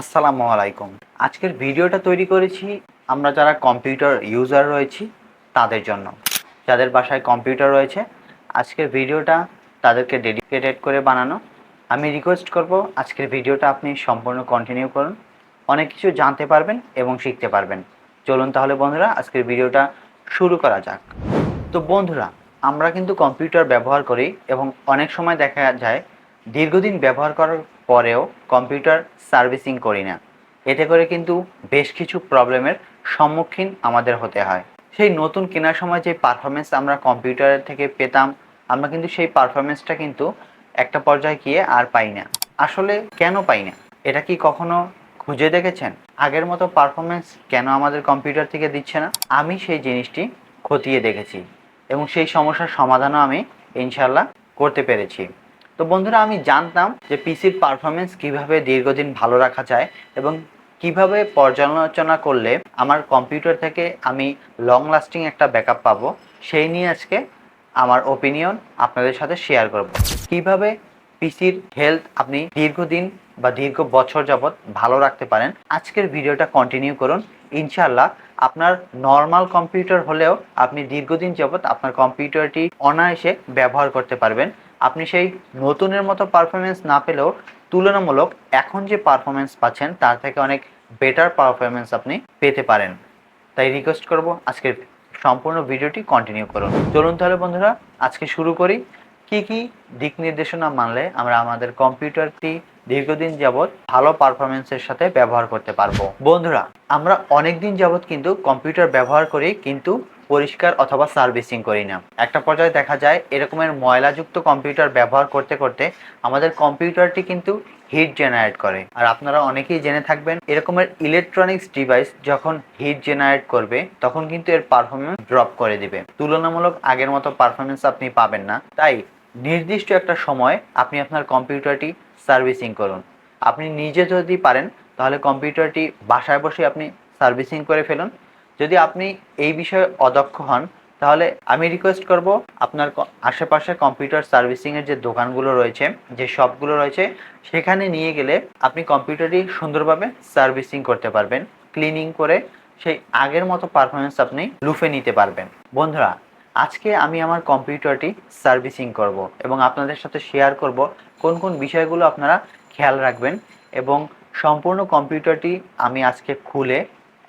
আসসালামু আলাইকুম। আজকের ভিডিওটা তৈরি করেছি আমরা যারা কম্পিউটার ইউজার রয়েছি তাদের জন্য। যাদের বাসায় কম্পিউটার রয়েছে আজকের ভিডিওটা তাদেরকে ডেডিকেটেড করে বানানো। আমি রিকোয়েস্ট করব আজকের ভিডিওটা আপনি সম্পূর্ণ কন্টিনিউ করুন। অনেক কিছু জানতে পারবেন এবং শিখতে পারবেন। চলুন তাহলে বন্ধুরা আজকের ভিডিওটা শুরু করা যাক। তো বন্ধুরা, আমরা কিন্তু কম্পিউটার ব্যবহার করি এবং অনেক সময় দেখা যায় দীর্ঘদিন ব্যবহার করার পরেও কম্পিউটার সার্ভিসিং করি না। এতে করে কিন্তু বেশ কিছু প্রবলেমের সম্মুখীন আমাদের হতে হয়। সেই নতুন কেনার সময় যে পারফরমেন্স আমরা কম্পিউটারের থেকে পেতাম, আমরা কিন্তু সেই পারফরমেন্সটা কিন্তু একটা পর্যায়ে গিয়ে আর পাই না। আসলে কেন পাই না? এটা কি কখনো খুঁজে দেখেছেন? আগের মতো পারফরমেন্স কেন আমাদের কম্পিউটার থেকে দিচ্ছে না? আমি সেই জিনিসটি খতিয়ে দেখেছি এবং সেই সমস্যার সমাধানও আমি ইনশাল্লাহ করতে পেরেছি। তো বন্ধুরা, আমি জানতাম যে পিসির পারফরমেন্স কিভাবে দীর্ঘদিন ভালো রাখা যায় এবং কিভাবে পর্যালোচনা করলে আমার কম্পিউটার থেকে আমি লং লাস্টিং একটা ব্যাকআপ পাবো, সেই নিয়ে আজকে আমার ওপিনিয়ন আপনাদের সাথে শেয়ার করব। কিভাবে পিসির হেলথ আপনি দীর্ঘদিন বা দীর্ঘ বছর যাবৎ ভালো রাখতে পারেন, আজকের ভিডিওটা কন্টিনিউ করুন। ইনশাল্লাহ আপনার নর্মাল কম্পিউটার হলেও আপনি দীর্ঘদিন যাবৎ আপনার কম্পিউটারটি অনায়াসে ব্যবহার করতে পারবেন। আপনি সেই নতুনের মতো পারফরমেন্স না পেলেও তুলনামূলক এখন যে পারফরমেন্স পাচ্ছেন তার থেকে অনেক বেটার পারফরমেন্স আপনি পেতে পারেন। তাই রিকোয়েস্ট করব আজকের সম্পূর্ণ ভিডিওটি কন্টিনিউ করুন। চলুন তাহলে বন্ধুরা আজকে শুরু করি। কি কি দিক নির্দেশনা মানলে আমরা আমাদের কম্পিউটারটি দীর্ঘদিন যাবৎ ভালো পারফরমেন্সের সাথে ব্যবহার করতে পারবো। বন্ধুরা, আমরা অনেক দিন যাবৎ কিন্তু কম্পিউটার ব্যবহার করি কিন্তু পরিষ্কার অথবা সার্ভিসিং করি না। একটা পর্যায়ে দেখা যায় এরকমের ময়লাযুক্ত কম্পিউটার ব্যবহার করতে করতে আমাদের কম্পিউটারটি কিন্তু হিট জেনারেট করে। আর আপনারা অনেকেই জেনে থাকবেন এরকমের ইলেকট্রনিক্স ডিভাইস যখন হিট জেনারেট করবে তখন কিন্তু এর পারফরমেন্স ড্রপ করে দিবে, তুলনামূলক আগের মতো পারফরমেন্স আপনি পাবেন না। তাই নির্দিষ্ট একটা সময় আপনি আপনার কম্পিউটারটি সার্ভিসিং করুন। আপনি নিজে যদি পারেন তাহলে কম্পিউটারটি বাসায় বসে আপনি সার্ভিসিং করে ফেলুন। যদি আপনি এই বিষয়ে অদক্ষ হন তাহলে আমি রিকোয়েস্ট করব আপনার আশেপাশে কম্পিউটার সার্ভিসিংয়ের যে দোকানগুলো রয়েছে, যে শপগুলো রয়েছে, সেখানে নিয়ে গেলে আপনি কম্পিউটারটি সুন্দরভাবে সার্ভিসিং করতে পারবেন। ক্লিনিং করে সেই আগের মতো পারফরমেন্স আপনি লুফে নিতে পারবেন। বন্ধুরা, আজকে আমি আমার কম্পিউটারটি সার্ভিসিং করব এবং আপনাদের সাথে শেয়ার করব কোন কোন বিষয়গুলো আপনারা খেয়াল রাখবেন এবং সম্পূর্ণ কম্পিউটারটি আমি আজকে খুলে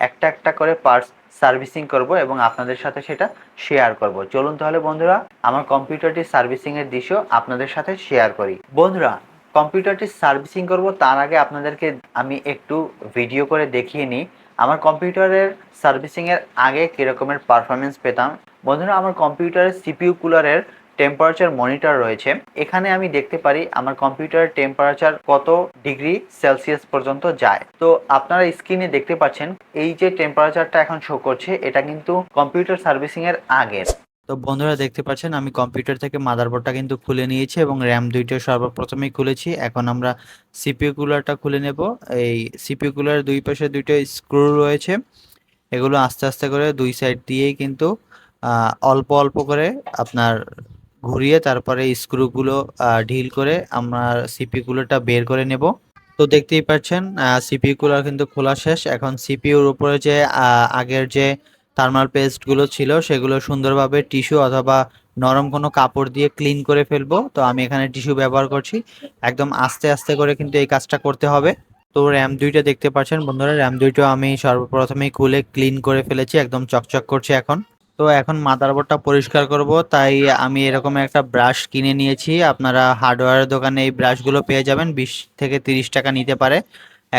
একটা একটা করে পার্টস সার্ভিসিং করব এবং আপনাদের সাথে সেটা শেয়ার করব। চলুন তাহলে বন্ধুরা আমার কম্পিউটারটি সার্ভিসিংয়ের দৃশ্য আপনাদের সাথে শেয়ার করি। বন্ধুরা, কম্পিউটারটি সার্ভিসিং করব তার আগে আপনাদেরকে আমি একটু ভিডিও করে দেখিয়ে নিই আমার কম্পিউটারের সার্ভিসিংয়ের আগে কীরকমের পারফরমেন্স পেতাম। বন্ধুরা, আমার কম্পিউটারের সিপিইউ কুলারের টেম্পারেচার মনিটর রয়েছে। এখানে আমি দেখতে পারি আমার কম্পিউটারের টেম্পারেচার কত ডিগ্রি সেলসিয়াস পর্যন্ত যায়। তো আপনারা স্ক্রিনে দেখতে পাচ্ছেন এই যে টেম্পারেচারটা এখন শো করছে এটা কিন্তু কম্পিউটার সার্ভিসিং এর আগের। তো বন্ধুরা দেখতে পাচ্ছেন আমি কম্পিউটার থেকে মাদারবোর্ডটা কিন্তু খুলে নিয়েছি এবং র্যাম দুইটা সর্বপ্রথমেই খুলেছি। এখন আমরা সিপিইউ কুলারটা খুলে নেব। এই সিপিইউ কুলারের দুই পাশে দুইটা স্ক্রু রয়েছে, এগুলো আস্তে আস্তে করে দুই সাইড দিয়েই কিন্তু অল্প অল্প করে আপনার ঘুরিয়ে তারপরে স্ক্রুগুলো ঢিল করে আমরা সিপিইউ কুলারটা বের করে নেব। তো দেখতেই পাচ্ছেন সিপিইউ কুলার কিন্তু খোলা শেষ। এখন সিপিইউর উপরে যে আগের যে থার্মাল পেস্টগুলো ছিল সেগুলো সুন্দরভাবে টিস্যু অথবা নরম কোনো কাপড় দিয়ে ক্লিন করে ফেলবো। তো আমি এখানে টিস্যু ব্যবহার করছি। একদম আস্তে আস্তে করে কিন্তু এই কাজটা করতে হবে। তো র্যাম দুইটা দেখতে পাচ্ছেন বন্ধুরা, র্যাম দুইটা আমি সর্বপ্রথমেই খুলে ক্লিন করে ফেলেছি, একদম চকচক করছে এখন। তো এখন মাদারবোর্ডটা পরিষ্কার করব, তাই আমি এরকম একটা ব্রাশ কিনে নিয়েছি। আপনারা হার্ডওয়্যারের দোকানে এই ব্রাশগুলো পেয়ে যাবেন, 20 থেকে 30 টাকা নিতে পারে।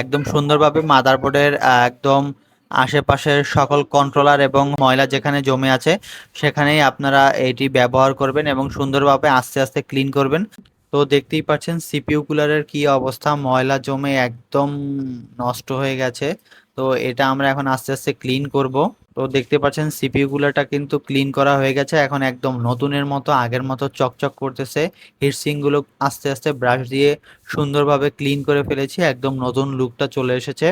একদম সুন্দরভাবে মাদারবোর্ডের একদম আশেপাশের সকল কন্ট্রোলার এবং ময়লা যেখানে জমে আছে সেখানেই আপনারা এটি ব্যবহার করবেন এবং সুন্দরভাবে আস্তে আস্তে ক্লিন করবেন। তো দেখতেই পাচ্ছেন সিপিইউ কুলারের কি অবস্থা, ময়লা জমে একদম নষ্ট হয়ে গেছে। তো এটা আমরা এখন আস্তে আস্তে ক্লিন করব। তো দেখতে পাচ্ছেন সিপিইউ কুলারটা কিন্তু ক্লিন করা হয়ে গেছে, এখন একদম নতুনের মতো আগের মতো চকচক করতেছে। হিটসিং গুলো আস্তে আস্তে ব্রাশ দিয়ে সুন্দরভাবে ক্লিন করে ফেলেছি, একদম নতুন লুকটা চলে এসেছে।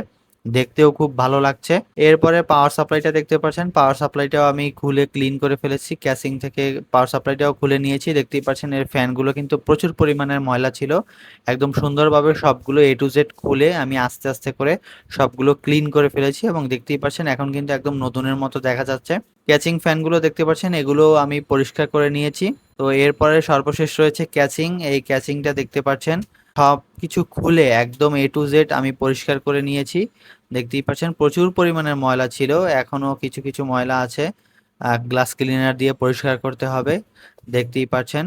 দেখতেও খুব ভালো লাগছে। এরপরে পাওয়ার সাপ্লাইটা দেখতে পাচ্ছেন, পাওয়ার সাপ্লাইটাও আমি খুলে ক্লিন করে ফেলেছি, ক্যাসিং থেকে পাওয়ার সাপ্লাইটাও খুলে নিয়েছি। দেখতেই পাচ্ছেন এর ফ্যানগুলো কিন্তু প্রচুর পরিমাণের ময়লা ছিল, একদম সুন্দরভাবে সবগুলো এ টু জেড খুলে আমি আস্তে আস্তে করে সবগুলো ক্লিন করে ফেলেছি এবং দেখতেই পাচ্ছেন এখন কিন্তু একদম নতুনের মতো দেখা যাচ্ছে। ক্যাচিং ফ্যানগুলো দেখতে পাচ্ছেন, এগুলো আমি পরিষ্কার করে নিয়েছি। তো এরপরে সর্বশেষ রয়েছে ক্যাচিং, এই ক্যাচিংটা দেখতে পাচ্ছেন সব কিছু খুলে একদম এ টু জেড আমি পরিষ্কার করে নিয়েছি। দেখতেই পাচ্ছেন প্রচুর পরিমাণের ময়লা ছিল, এখনো কিছু কিছু ময়লা আছে, গ্লাস ক্লিনার দিয়ে পরিষ্কার করতে হবে। দেখতেই পাচ্ছেন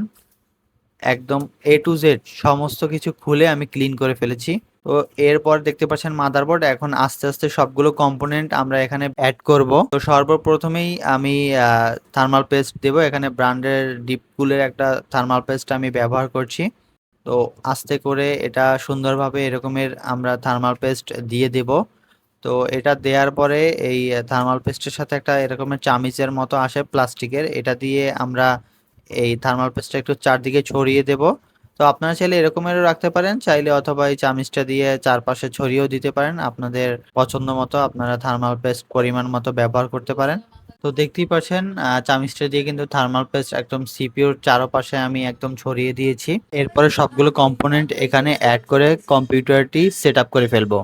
একদম এ টু জেড সমস্ত কিছু খুলে আমি ক্লিন করে ফেলেছি। তো এরপর দেখতে পাচ্ছেন মাদারবোর্ড, এখন আস্তে আস্তে সবগুলো কম্পোনেন্ট আমরা এখানে অ্যাড করব। তো সর্বপ্রথমেই আমি থার্মাল পেস্ট দেব, এখানে ব্র্যান্ডের ডিপকুলের একটা থার্মাল পেস্ট আমি ব্যবহার করছি। তো আস্তে করে এটা সুন্দরভাবে এরকমের আমরা থার্মাল পেস্ট দিয়ে দেব। তো এটা দেওয়ার পরে এই থার্মাল পেস্টের সাথে একটা এরকমের চামিচের মতো আসে প্লাস্টিকের, এটা দিয়ে আমরা এই থার্মাল পেস্টটা একটু চারদিকে ছড়িয়ে দেব। তো আপনারা চাইলে এরকমেরও রাখতে পারেন, চাইলে অথবা এই চামিচটা দিয়ে চারপাশে ছড়িয়েও দিতে পারেন, আপনাদের পছন্দ মতো আপনারা থার্মাল পেস্ট পরিমাণ মতো ব্যবহার করতে পারেন। তো দেখতেই পাচ্ছেন চামিচটা দিয়ে কিন্তু থার্মাল পেস্ট একদম সিপিইউর চারপাশে আমি একদম ছড়িয়ে দিয়েছি। এরপরে সবগুলো কম্পোনেন্ট এখানে অ্যাড করে কম্পিউটারটি সেট আপ করে ফেলবো।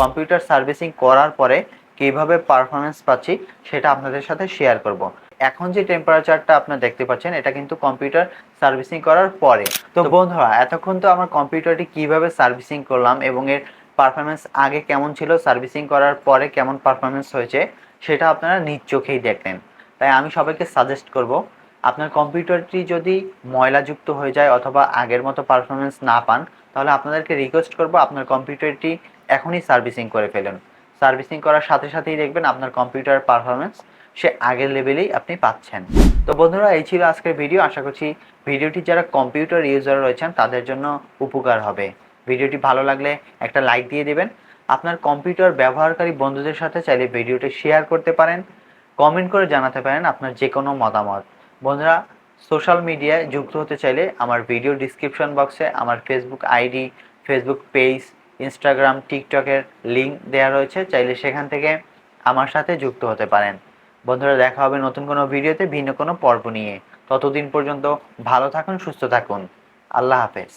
কম্পিউটার সার্ভিসিং করার পরে কিভাবে পারফরমেন্স পাচ্ছি সেটা আপনাদের সাথে শেয়ার করব। এখন যে টেম্পারেচারটা আপনারা দেখতে পাচ্ছেন এটা কিন্তু কম্পিউটার সার্ভিসিং করার পরে। তো বন্ধুরা এতক্ষণ তো আমার কম্পিউটারটি কিভাবে সার্ভিসিং করলাম এবং এর পারফরমেন্স আগে কেমন ছিল, সার্ভিসিং করার পরে কেমন পারফরমেন্স হয়েছে সেটা আপনারা নিজ চোখেই দেখলেন। তাই আমি সবাইকে সাজেস্ট করব, আপনার কম্পিউটারটি যদি ময়লাযুক্ত হয়ে যায় অথবা আগের মতো পারফরমেন্স না পান, তাহলে আপনাদেরকে রিকোয়েস্ট করব আপনার কম্পিউটারটি এখনই সার্ভিসিং করে ফেলুন। সার্ভিসিং করার সাথে সাথেই দেখবেন আপনার কম্পিউটার পারফরমেন্স সে আগের লেভেলেই আপনি পাচ্ছেন। তো বন্ধুরা এই ছিল আজকের ভিডিও, আশা করছি ভিডিওটি যারা কম্পিউটার ইউজার রয়েছেন তাদের জন্য উপকার হবে। ভিডিওটি ভালো লাগলে একটা লাইক দিয়ে দেবেন। আপনার কম্পিউটার ব্যবহারকারী বন্ধুদের সাথে চাইলে ভিডিওটি শেয়ার করতে পারেন, কমেন্ট করে জানাতে পারেন আপনার যে কোনো মতামত। বন্ধুরা সোশ্যাল মিডিয়ায় যুক্ত হতে চাইলে আমার ভিডিও ডিসক্রিপশন বক্সে আমার Facebook ID, Facebook page, Instagram, টিকটকের লিঙ্ক দেওয়া রয়েছে, চাইলে সেখান থেকে আমার সাথে যুক্ত হতে পারেন। বন্ধুরা দেখা হবে নতুন কোনো ভিডিওতে ভিন্ন কোনো পর্ব নিয়ে। ততদিন পর্যন্ত ভালো থাকুন, সুস্থ থাকুন। আল্লাহ হাফেজ।